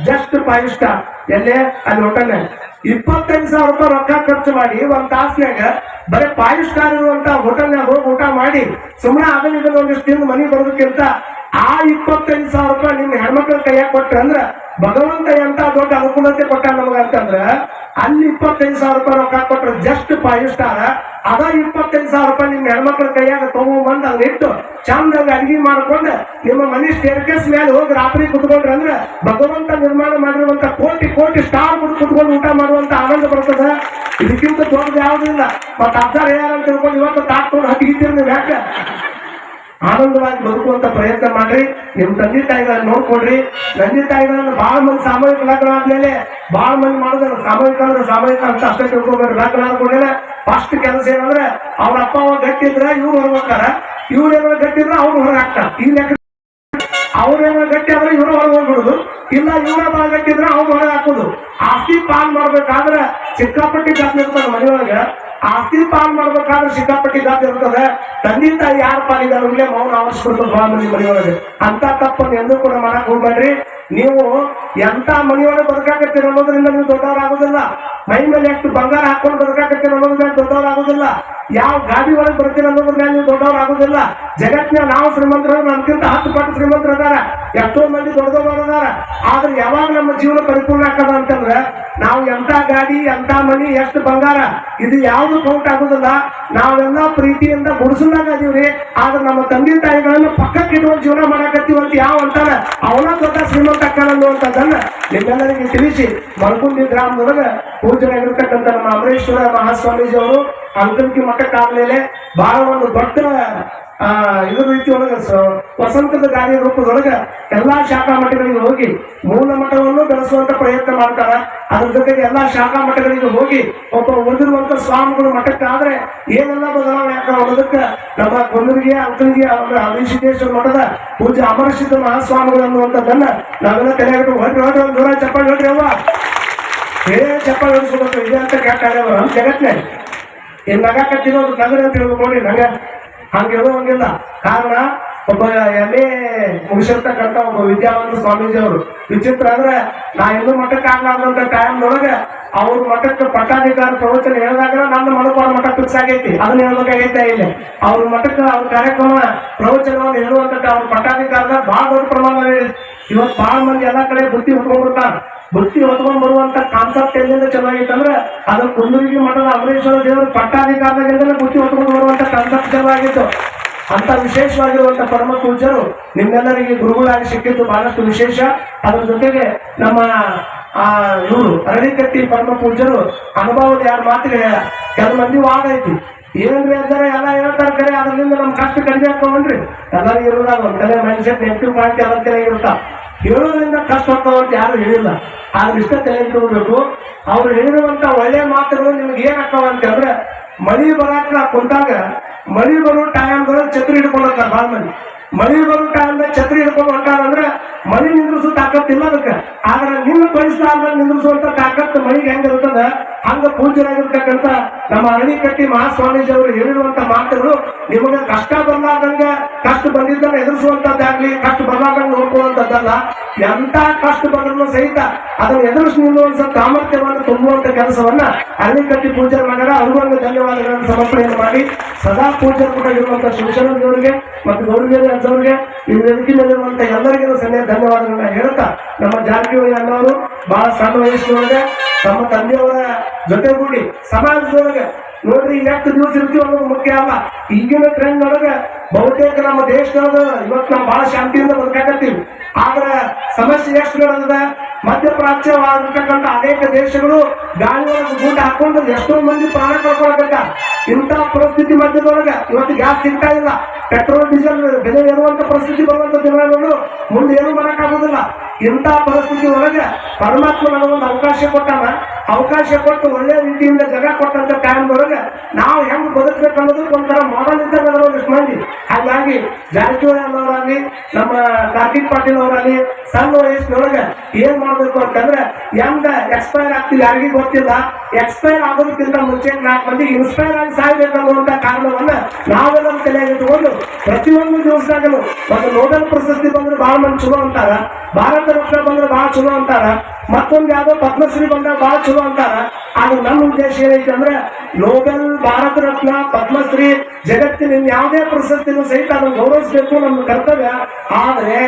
ಜಸ್ಟ್ 5 ಸ್ಟಾರ್ ಎಲ್ಲೇ ಅಲ್ಲಿ ಹೋಟೆಲ್ನಾಗ 25,000 ರೂಪಾಯಿ ರೊಕ್ಕ ಖರ್ಚು ಮಾಡಿ 1 ತಾಸ್ನಾಗ ಬರೀ 5 ಸ್ಟಾರ್ ಇರುವಂತ ಹೋಟೆಲ್ನಾಗ ಹೋಗಿ ಊಟ ಮಾಡಿ ಸುಮ್ಮನೆ ಇದನ್ನ ಒಂದಿಷ್ಟು ತಿಂದು ಮನೆಗೆ ಬರೋದಕ್ಕಿಂತ ಆ 25,000 ರೂಪಾಯಿ ನಿಮ್ಮ ಹೆಣ್ಮಕ್ಳ ಕೈಯಾಗ ಕೊಟ್ರೆ ಅಂದ್ರ ಭಗವಂತ ಎಂತ ದೊಡ್ಡ ಅನುಕೂಲತೆ ಕೊಟ್ಟ ನಮಗಂತಂದ್ರ ಅಲ್ಲಿ 25,000 ರೂಪಾಯಿ ರೊಕ್ಕ ಕೊಟ್ರೆ ಜಸ್ಟ್ 5 ಸ್ಟಾರ್. ಅದ 25,000 ರೂಪಾಯಿ ನಿಮ್ಮ ಹೆಣ್ಮಕ್ಳ ಕೈಯಾಗ ತಗೊಂಡ್ಬಂದು ಅದನ್ನ ಇಟ್ಟು ಚಂದಾಗ ಅಡಿಗೆ ಮಾಡ್ಕೊಂಡು ನಿಮ್ಮ ಮನೆ ಸ್ಟೇರ್ಕೇಸ್ ಮೇಲೆ ಹೋಗಿ ರಾತ್ರಿ ಕುತ್ಕೊಂಡ್ರೆ ಅಂದ್ರೆ ಭಗವಂತ ನಿರ್ಮಾಣ ಮಾಡಿರುವಂತ ಕೋಟಿ ಸ್ಟಾರ್ ಕುತ್ಕೊಂಡು ಊಟ ಮಾಡುವಂತ ಆನಂದ ಬರ್ತದ. ಇದಕ್ಕಿಂತ ದೊಡ್ಡದು ಯಾವುದಿಲ್ಲ. ಮತ್ತ ಅರ್ಧಾರ ಯಾರಂತ ತಿಳ್ಕೊಂಡು ಇವತ್ತು ತಾಟ್ಕೊಂಡು ಹತ್ತಿಗಿದ್ದೀರಿ ನೀವು. ಯಾಕೆ ಆನಂದವಾಗಿ ಬದುಕುವಂತ ಪ್ರಯತ್ನ ಮಾಡ್ರಿ. ನಿಮ್ ತಂದೆ ತಾಯಿಗಳನ್ನ ನೋಡ್ಕೊಡ್ರಿ. ತಂದೆ ತಾಯಿಗಳನ್ನ ಬಹಳ ಮಂದಿ ಸಾಮೂಹಿಕ ಲಗ್ನ ಆದ್ಮೇಲೆ ಬಹಳ ಮಂದಿ ಮಾಡೋದ್ರ ಸಾಮೂಹಿಕ ಅಂತ ಅಷ್ಟೇ ತಿಳ್ಕೊಬೇಡ್ರಿ. ಲಗ್ನ ಆದ್ಮೇಲೆ ಫಸ್ಟ್ ಕೆಲಸ ಏನಂದ್ರೆ ಅವ್ರ ಅಪ್ಪ ಅವ ಗಟ್ಟಿದ್ರ ಇವ್ರು ಹೊರಗೋಗ್ತಾರ, ಇವ್ರೇನೋ ಗಟ್ಟಿದ್ರ ಅವ್ರು ಹೊರಗೆ ಹಾಕ್ತಾರ. ಈ ಲೆಕ್ಕ ಅವ್ರೇನೋ ಗಟ್ಟಿ ಆದ್ರೆ ಇವ್ರು ಹೊರಗೆ ಹೋಗ್ಬಿಡುದು, ಇಲ್ಲ ಇವರ ಬಹಳ ಗಟ್ಟಿದ್ರೆ ಅವ್ರು ಹೊರಗೆ ಹಾಕುದು. ಆಸ್ತಿ ಪಾಲ್ ಮಾಡ್ಬೇಕಾದ್ರೆ ಸಿಕ್ಕಾಪಟ್ಟಿ ಜಾತಿ ಇರ್ತಾರ ಮನೆಯೊಳಗೆ. ಆಸ್ತಿ ಪಾಲ್ ಮಾಡ್ಬೇಕಾದ್ರೆ ಸಿಕ್ಕಾಪಟ್ಟಿ ಜಾತಿ ಇರ್ತದೆ. ತಂದೆ ತಾಯಿ ಯಾರ ಪಾಲಿದಾರ ಇಲ್ಲೇ ಮೌನ ಆವರಿಸ್ಬಿಡ್ತಾರೆ ಬಹಳ ಮಂದಿ ಮನೆಯೊಳಗೆ. ಅಂತ ತಪ್ಪನ್ನು ಎಂದೂ ಕೂಡ ಮಾಡಕ್ ಹೋಗ್ಬೇಡ್ರಿ. ನೀವು ಎಂತ ಮನೆಯೊಳಗೆ ಬದುಕಾಕತ್ತೀರ ಅನ್ನೋದ್ರಿಂದ ನೀವು ದೊಡ್ಡವರಾಗೋದಿಲ್ಲ. ಮೈ ಮೇಲೆ ಎಷ್ಟು ಬಂಗಾರ ಹಾಕೊಂಡು ಬದುಕಾಕತ್ತೀರ ಅನ್ನೋದ್ರಿಂದ ದೊಡ್ಡವರಾಗೋದಿಲ್ಲ. ಯಾವ ಗಾಡಿ ಒಳಗೆ ಬರ್ತೀರ ಅನ್ನೋದ್ರಿಂದ ನೀವು ದೊಡ್ಡವರಾಗೋದಿಲ್ಲ. ಜಗತ್ತಿನ ನಾವು ಶ್ರೀಮಂತರು, ನಮ್ಗಿಂತ 10 ಪಟ್ಟು ಶ್ರೀಮಂತರು ಅದಾರ, ಎಷ್ಟೋ ಮಂದಿ ದೊಡ್ಡದವರು ಅದಾರ. ಆದ್ರೆ ಯಾವಾಗ ನಮ್ಮ ಜೀವನ ಪರಿಪೂರ್ಣ ಆಗ್ತದ ಅಂತಂದ್ರೆ ನಾವು ಎಂತ ಗಾಡಿ, ಎಂತ ಮನಿ, ಎಷ್ಟು ಬಂಗಾರ ಇದು ಯಾವ್ದು ಕೌಂಟ್ ಆಗುದಿಲ್ಲ. ನಾವೆಲ್ಲ ಪ್ರೀತಿಯಿಂದ ಗುಡಿಸಲಾಗ ಅದೀವ್ರಿ. ಆದ್ರೆ ನಮ್ಮ ತಂದೆ ತಾಯಿಗಳನ್ನ ಪಕ್ಕಕ್ಕೆ ಇಟ್ಕೊಂಡು ಜೀವನ ಮಾಡಾಕತ್ತೀವಂತ ಯಾವ ಅಂತಾರ ಅವನ ದೊಡ್ಡ ಶ್ರೀಮಂತ ಅನ್ನುವಂಥದ್ದನ್ನ ನಿಮ್ಮೆಲ್ಲರಿಗೆ ತಿಳಿಸಿ ಮಲ್ಕುಂದಿ ಗ್ರಾಮದೊಳಗ ಪೂಜೆಯಾಗಿರ್ತಕ್ಕಂಥ ನಮ್ಮ ಅಮರೇಶ್ವರ ಮಹಾಸ್ವಾಮೀಜಿ ಅವರು ಅಂಕಲ್ಕಿ ಮಠಕ್ಕಾದ್ಮೇಲೆ ಬಹಳ ಒಂದು ದೊಡ್ಡ ಇದ್ರ ರೀತಿ ಒಳಗ ವಸಂತದ ಗಾಡಿ ರೂಪದೊಳಗ ಎಲ್ಲಾ ಶಾಖಾ ಮಠಗಳಿಗೆ ಹೋಗಿ ಮೂಲ ಮಠವನ್ನು ಬೆಳೆಸುವಂತ ಪ್ರಯತ್ನ ಮಾಡ್ತಾರ. ಅದ್ರ ಜೊತೆಗೆ ಎಲ್ಲಾ ಶಾಖಾ ಮಠಗಳಿಗೆ ಹೋಗಿ ಒಬ್ಬ ಓದಿರುವಂತ ಸ್ವಾಮಿಗಳು ಮಠಕ್ಕಾದ್ರೆ ಏನೆಲ್ಲ ಬದಲಾವಣೆ ಆಗ್ತಾವ ಅನ್ನೋದಕ್ಕೆ ನಮ್ಮ ಗೊಂದರಿಗೆ ಅಂಕಲಿಗೆ ಅಭಿಷೇಕೇಶ್ವರ ಮಠದ ಪೂಜೆ ಅಮರಸಿದ್ಧ ಮಹಾಸ್ವಾಮಿಗಳು ಅನ್ನುವಂಥದ್ದನ್ನ ನಾವೆಲ್ಲ ತಲೆಯಾಗಿಟ್ಟು ಹೊರಟು ದೂರ ಚಪ್ಪಾಳೆ ಹೇಳ್ರಿ ಅವ್ವ ಚಪ್ಪಾಳೆ ಹೊಡಿಸ್ಬೇಕು. ಇದೆ ಅಂತ ಕೆಟ್ಟ ಆಗ್ಯಾವ ನಮ್ಮ ಜಗತ್ನೇ. ಏನ್ ನಗಾಕತ್ತಿರೋ ಒಂದು ನಗರ ಅಂತ ಹೇಳ್ಬೇಕು ನೋಡಿ. ನಂಗ ಹಂಗಿಲ್ಲ. ಕಾರಣ ಒಬ್ಬ MA ಮುಗಿಸಿರ್ತಕ್ಕಂಥ ಒಬ್ಬ ವಿದ್ಯಾವಂತ ಸ್ವಾಮೀಜಿ ಅವರು ವಿಚಿತ್ರ ಅಂದ್ರೆ ನಾ ಇನ್ನೂ ಮಠಕ್ಕೆ ಆಗ್ಲಾರ್ದಂತ ಟೈಮ್ನೊಳಗ ಅವ್ರ ಮಠಕ್ಕೆ ಪಟ್ಟಾಧಿಕಾರ ಪ್ರವಚನ ಹೇಳಿದಾಗ ನನ್ನ ಮನಪಾಡ ಮಠ ಫಿಕ್ಸ್ ಆಗೈತಿ. ಅದನ್ನ ಹೇಳ್ಬೇಕಾಗೈತೆ ಇಲ್ಲಿ ಅವ್ರ ಮಠಕ್ಕೆ ಅವ್ರ ಕಾರ್ಯಕ್ರಮ ಪ್ರವಚನವನ್ನು ಹೇಳುವಂತ ಅವ್ರ ಪಟ್ಟಾಧಿಕಾರದ ಬಹಳ ದೊಡ್ಡ ಪ್ರಮಾಣ. ಇವತ್ತು ಬಹಳ ಮಂದಿ ಎಲ್ಲಾ ಕಡೆ ಬುತ್ತಿ ಹೊತ್ಕೊಂಡ್ಬಿಡ್ತಾರ. ಬುತ್ತಿ ಹೊತ್ಕೊಂಡ್ ಬರುವಂತ ಕಾನ್ಸೆಪ್ಟ್ ಎಲ್ಲಿಂದ ಚೆನ್ನಾಗಿತ್ತಂದ್ರೆ ಅದು ಕುಂದೂರಿಗೆ ಮಠದ ಅಮರೇಶ್ವರ ದೇವರ ಪಟ್ಟಾಧಿಕಾರದಾಗಿಂದಲೇ ಬುತ್ತಿ ಹೊತ್ಕೊಂಡು ಬರುವಂತ ಕಾನ್ಸೆಪ್ಟ್ ಚೆನ್ನಾಗಿತ್ತು. ಅಂತ ವಿಶೇಷವಾಗಿರುವಂತ ಪರಮ ಪೂಜ್ಯರು ನಿಮ್ಮೆಲ್ಲರಿಗೆ ಗುರುಗಳಾಗಿ ಸಿಕ್ಕಿದ್ದು ಬಹಳಷ್ಟು ವಿಶೇಷ. ಅದ್ರ ಜೊತೆಗೆ ನಮ್ಮ ಇವರು ಅರಳಿಕಟ್ಟಿ ಪರಮ ಪೂಜ್ಯರು ಅನುಭವದ 2 ಮಾತಿಗೆ ಕೆಲವು ಮಂದಿ ವಾದ ಐತಿ. ಏನ್ರಿ ಅಂದರೆ ಎಲ್ಲ ಹೇಳ್ತಾರೆ ಕರೆ, ಅದರಿಂದ ನಮ್ ಕಷ್ಟ ಕಡಿಮೆ ಆಗ್ತಾವನ್ರಿ. ಎಲ್ಲರಿಗೂ ಇರುವಾಗ ಒಂದ್ ಕಡೆ ಮೈಂಡ್ ಸೆಟ್ ನೆಗೆಟಿವ್ ಪಾಯಿಂಟ್ ಎಲ್ಲ ತಲೆ ಇರುತ್ತಾ. ಹೇಳೋದ್ರಿಂದ ಕಷ್ಟ ಆಗ್ತಾವಂತ ಯಾರು ಹೇಳಿಲ್ಲ. ಆದ್ರೆ ಇಷ್ಟ ತಲೆ ಇಟ್ಕೋಬೇಕು. ಅವ್ರು ಹೇಳಿರುವಂತ ಒಳ್ಳೆ ಮಾತುಗಳು ನಿಮ್ಗೆ ಏನಾಗ್ತಾವ ಅಂತಂದ್ರೆ ಮಳಿ ಬರಾಕ ಕುಂತಾಗ ಮಳಿ ಬರೋ ಟೈಮ್ಗಳು ಛತ್ರಿ ಹಿಡ್ಕೊಂಡಾರ ಬಾಳ ಮಂದಿ. ಮಳಿ ಬರೋ ಟೈಮ್ದಾಗ ಛತ್ರಿ ಹಿಡ್ಕೊಂಡು ಹೊಂಟಾರ ಅಂದ್ರೆ ಮಳಿ ನಿಂದ್ರಿಸೋ ತಾಕತ್ತಿಲ್ಲ ಅದಕ್ಕೆ. ಆದ್ರೆ ನಿನ್ನ ಪರಿಸ್ಥಾನ ನಿಂದ್ರಿಸುವಂತ ತಾಕತ್ತು ಮಳಿಗೆ ಹೆಂಗಿರ್ತದ ಹಂಗ ಪೂಜ್ಯರಾಗಿರ್ತಕ್ಕಂಥ ನಮ್ಮ ಅರಳಿಕಟ್ಟಿ ಮಹಾಸ್ವಾಮೀಜಿ ಅವರು ಹೇಳಿರುವಂತ ಮಾತುಗಳು ನಿಮಗೆ ಕಷ್ಟ ಬರ್ಲಾರ್ದಂಗ ಕಷ್ಟ ಬಂದಿದ್ದನ್ನ ಎದುರಿಸುವಂತದ್ದಾಗ್ಲಿ ಕಷ್ಟ ಬರ್ಲಾರ್ದಂಗ ನೋಡ್ಕೊಳ್ಳುವಂತದ್ದಲ್ಲ. ಎಂತ ಕಷ್ಟ ಬಂದ್ರು ಸಹಿತ ಅದನ್ನ ಎದುರಿಸಿ ನಿಲ್ಲುವಂತ ಸಾಮರ್ಥ್ಯವನ್ನು ತುಂಬುವಂತ ಕೆಲಸವನ್ನ ಅರಳಿಕಟ್ಟಿ ಪೂಜ್ಯರ ಮಾಡ್ಯಾರ. ಅವ್ರಿಗೊಂದು ಧನ್ಯವಾದಗಳನ್ನು ಸಮರ್ಪಣೆಯನ್ನು ಮಾಡಿ ಸದಾ ಪೂಜ್ಯರು ಕೂಡ ಇರುವಂತ ಶಿವಶರಣರಿಗೆ ಮತ್ತು ಗೌರಿದೇವಿ ಅಜ್ಜವ್ರಿಗೆ ಈ ವೇದಿಕೆ ಮೇಲಿರುವಂತ ಎಲ್ಲರಿಗೂ ಸನ್ನೆ ಧನ್ಯವಾದಗಳನ್ನ ಹೇಳ್ತಾ ನಮ್ಮ ಜಾರಕಿಹೊಳಿ ಅಣ್ಣವರು ಬಹಳ ಸಣ್ಣ ವಯಸ್ಸಿನೊಳಗೆ ತಮ್ಮ ತಂದೆಯವರ ಜೊತೆಗೂಡಿ ಸಮಾಜದೊಳಗೆ ನೋಡ್ರಿ ಎಷ್ಟು ದಿವಸ ಇರ್ತೀವಿ ಅನ್ನೋದು ಮುಖ್ಯ ಅಲ್ಲ. ಈಗಿನ ಟ್ರೆಂಡ್ ಒಳಗೆ ಬಹುತೇಕ ನಮ್ಮ ದೇಶದೊಳಗ ಇವತ್ತು ನಾವು ಬಹಳ ಶಾಂತಿಯಿಂದ ಬದುಕಾಕತ್ತೀವಿ. ಆದ್ರ ಸಮಸ್ಯೆ ಎಷ್ಟು ನಡೆದ ಮಧ್ಯಪ್ರಾಚ್ಯವಾಗಿರ್ತಕ್ಕಂಥ ಅನೇಕ ದೇಶಗಳು ಗಾಳಿ ಒಳಗೆ ಗೂಟ ಹಾಕೊಂಡು ಎಷ್ಟೋ ಮಂದಿ ಪ್ರಾಣ ಕಳ್ಕೊಳಕ. ಇಂಥ ಪರಿಸ್ಥಿತಿ ಮಧ್ಯದೊಳಗೆ ಇವತ್ತು ಗ್ಯಾಸ್ ಸಿಗ್ತಾ ಇಲ್ಲ, ಪೆಟ್ರೋಲ್ ಡೀಸೆಲ್ ಬೆಲೆ ಏರುವಂತ ಪರಿಸ್ಥಿತಿ ಬರುವಂತ ದಿನಗಳು ಮುಂದೆ ಏನು ಮಾಡಕ್ಕಾಗೋದಿಲ್ಲ. ಇಂಥ ಪರಿಸ್ಥಿತಿ ಒಳಗೆ ಪರಮಾತ್ಮ ನನಗೊಂದು ಅವಕಾಶ ಕೊಟ್ಟಾನ. ಅವಕಾಶ ಕೊಟ್ಟು ಒಳ್ಳೆ ರೀತಿಯಿಂದ ಜಗ ಕೊಟ್ಟಂತ ಟೈಮ್ದೊಳಗೆ ನಾವು ಹೆಂಗ್ ಬದುಕಬೇಕು ಅನ್ನೋದಕ್ಕೆ ಒಂಥರ ಮಾಡೆಲ್ ಇದ್ದಾಗ ಇಷ್ಟು ಮಂದಿ. ಹಾಗಾಗಿ ಜಾರಕಿಹೊಳಿ ಅವರಾಗಲಿ ನಮ್ಮ ಕಾರ್ತಿಕ್ ಪಾಟೀಲ್ ಅವರಾಗಲಿ ಸಣ್ಣ ವಯಸ್ಸಿನೊಳಗೆ ಏನ್ ಮಾಡ್ಬೇಕು ಅಂತಂದ್ರೆ ಹೆಂಗ ಎಕ್ಸ್ಪೈರ್ ಆಗ್ತಿಲ್ಲ ಯಾರಿಗೂ ಗೊತ್ತಿಲ್ಲ. ಎಕ್ಸ್ಪೈರ್ ಆಗೋದಕ್ಕಿಂತ ಮುಂಚೆ 4 ಮಂದಿಗೆ ಇನ್ಸ್ಪೈರ್ ಆಗಿ ಸಾಯ್ಬೇಕು ಅನ್ನುವಂತ ಕಾರಣವನ್ನ ನಾವೆಲ್ಲ ತಲೆಯಾಗಿ ಇಟ್ಟುಕೊಂಡು ಪ್ರತಿಯೊಂದು ದಿವಸದಾಗಲು ಒಂದು ನೋಬೆಲ್ ಪ್ರಶಸ್ತಿ ಬಂದ್ರೆ ಬಹಳ ಮಂದಿ ಚಲೋ ಅಂತಾರ, ಭಾರತ ರತ್ನ ಬಂದ್ರೆ ಬಹಳ ಚಲೋ ಅಂತಾರ, ಮತ್ತೊಂದು ಯಾವ್ದೋ ಪದ್ಮಶ್ರೀ ಬಂದಾಗ ಬಹಳ ಚಲೋ ಅಂತಾರ. ಆದ್ರೆ ನನ್ನ ಉದ್ದೇಶ ಏನೈತೆ ಅಂದ್ರೆ ನೋಬೆಲ್, ಭಾರತ ರತ್ನ, ಪದ್ಮಶ್ರೀ ಜಗತ್ತಿನ ಯಾವುದೇ ಪ್ರಶಸ್ತಿನೂ ಸಹಿತ ಅದನ್ನು ಗೌರವಿಸಬೇಕು ನಮ್ಮ ಕರ್ತವ್ಯ. ಆದ್ರೆ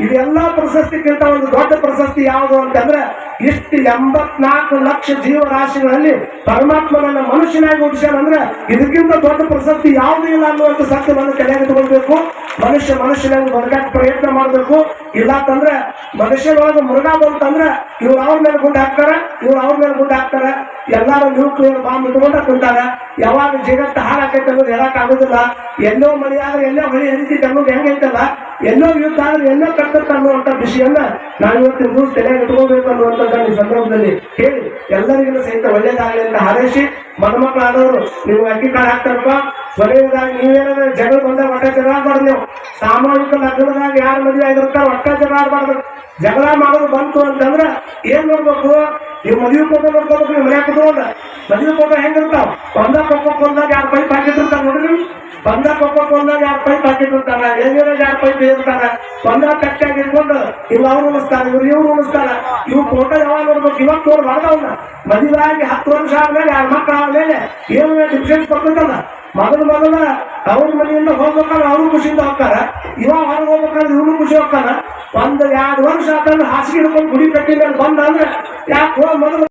ಇದೆಲ್ಲ ಪ್ರಶಸ್ತಿಗಿಂತ ಒಂದು ದೊಡ್ಡ ಪ್ರಶಸ್ತಿ ಯಾವುದು ಅಂತಂದ್ರೆ ಇಷ್ಟು 84 ಲಕ್ಷ ಜೀವರಾಶಿಗಳಲ್ಲಿ ಪರಮಾತ್ಮನನ್ನ ಮನುಷ್ಯನಾಗಿ ಹುಟ್ಟಿಸ್ಯಾನಂದ್ರೆ ಇದಕ್ಕಿಂತ ದೊಡ್ಡ ಪ್ರಶಸ್ತಿ ಯಾವುದೂ ಇಲ್ಲ ಅನ್ನುವಂಥ ಸತ್ಯವನ್ನು ತಲೆಗಿಟ್ಟುಕೊಳ್ಬೇಕು. ಮನುಷ್ಯನಾಗಿ ಬದುಕಕ್ಕೆ ಪ್ರಯತ್ನ ಮಾಡಬೇಕು. ಇಲ್ಲ ಅಂತಂದ್ರೆ ಮನುಷ್ಯನೊಳಗೆ ಮೃಗ ಬಂತಂದ್ರೆ ಇವ್ರು ಅವ್ರ ಮೇಲೆ ಗುಂಡು ಹಾಕ್ತಾರ, ಇವ್ರು ಅವ್ರ ಮೇಲೆ ಗುಂಡು ಹಾಕ್ತಾರ. ಎಲ್ಲಾರು ನ್ಯೂಕ್ಲಿಯರ್ ಬಾಂಬ್ ಇಟ್ಕೊಂಡ ಕುಂತಾರ. ಯಾವಾಗ ಜಗತ್ತು ಹಾಳಾಕೈತೆ ಅನ್ನೋದು ಹೇಳಕ್ ಆಗುದಿಲ್ಲ. ಎಲ್ಲೋ ಮಳೆ ಆದ್ರೆ ಎಲ್ಲೋ ಹೊಳಿ ಹರಿತೈತೆ ಅನ್ನೋದು ಹೆಂಗೈತಲ್ಲ, ಎಲ್ಲೋ ಯುದ್ಧ ಆದ್ರೆ ಎಲ್ಲೋ ಕರ್ತತ್ತ ಅನ್ನುವಂಥ ವಿಷಯವನ್ನ ನಾವು ಇವತ್ತಿನ ದಿವಸ ತಲೆಗೆ ಇಟ್ಕೋಬೇಕು ಅನ್ನುವಂಥದ್ದನ್ನ ಈ ಸಂದರ್ಭದಲ್ಲಿ ಹೇಳಿ ಎಲ್ಲರಿಗೂ ಸಹಿತ ಒಳ್ಳೇದಾಗಲಿ ಅಂತ ಹಾರೈಸಿ, ಮದುಮಕ್ಕಳಾದವರು ನೀವು ಅಕ್ಕಿ ಕಾಳು ಹಾಕ್ತಾರಪ್ಪ, ಕೊನೆಯದಾಗಿ ನೀವೇನಾದ್ರೆ ಜಗಳ ಬಂದಾಗ ಒಟ್ಟ ಜಗಳ ಆಡ್ಬಾರ್ದು. ನೀವು ಸಾಮಾಜಿಕ ಲಗ್ನದಾಗ ಯಾರು ಮದುವೆ ಆಗಿರ್ತಾರ ಒಟ್ಟ ಜಗಳ ಆಡ್ಬಾರ್ದು. ಜಗಳ ಮಾಡೋದು ಬಂತು ಅಂತಂದ್ರೆ ಏನ್ ನೋಡ್ಬೇಕು, ನೀವು ಮದುವೆ ಫೋಟೋ ನೋಡ್ಕೋಬೇಕು. ನೀವು ಮನ್ಯಾಗ ಕುತ್ಕೊಂಡ ಮದುವೆ ಫೋಟೋ ಹೆಂಗಿರ್ತಾವ, ಒಂದ ಪೈಪ್ ಹಾಕಿಟ್ ಇರ್ತಾರ ನೋಡ್ರಿ. ಬಂದ ಪೈಪ್ ಹಾಕಿಟ್ ಇರ್ತಾರ, ಎಲ್ಲಿರೋ 2 ಪೈಪ್ ಇರ್ತಾರ. ಒಂದ ಕಟ್ಟಾಗಿ ಇಟ್ಕೊಂಡು ಇವ್ ಅವ್ರು ಉಳಿಸ್ತಾರ, ಇವ್ರು ಉಳಿಸ್ತಾರ. ಇವ್ ಫೋಟೋ ಯಾವಾಗ ನೋಡ್ಬೇಕು, ಇವತ್ತು ನೋಡ್ಬಾರ್ದ. ಅವ್ನ ಮದುವೆ ಆಗಿ 10 ವರ್ಷ ಆದ್ಮೇಲೆ 2 ಮಕ್ಕಳು ಆದ್ಮೇಲೆ ಏನು ಡಿಫ್ರೆನ್ಸ್ ಬರ್ತೈತಲ್ಲ. ಮೊದಲ ಅವ್ರ ಮನೆಯಿಂದ ಹೋಗ್ಬೇಕಾದ್ರೆ ಅವರು ಖುಷಿಯಿಂದ ಹೋಗ್ತಾರ, ಇವಾಗ ಹೊರಗೆ ಹೋಗ್ಬೇಕಾದ್ರೆ ಇವ್ರು ಖುಷಿ ಹೋಗ್ತಾರ. 1-2 ವರ್ಷ ಆತಂದ್ರೆ ಹಾಸಿಗೆ ಹಿಡ್ಕೊಂಡು ಗುಡಿ ಕಟ್ಟಿ ಮೇಲೆ ಬಂದ ಅಂದ್ರೆ ಯಾಕೆ ಮೊದಲು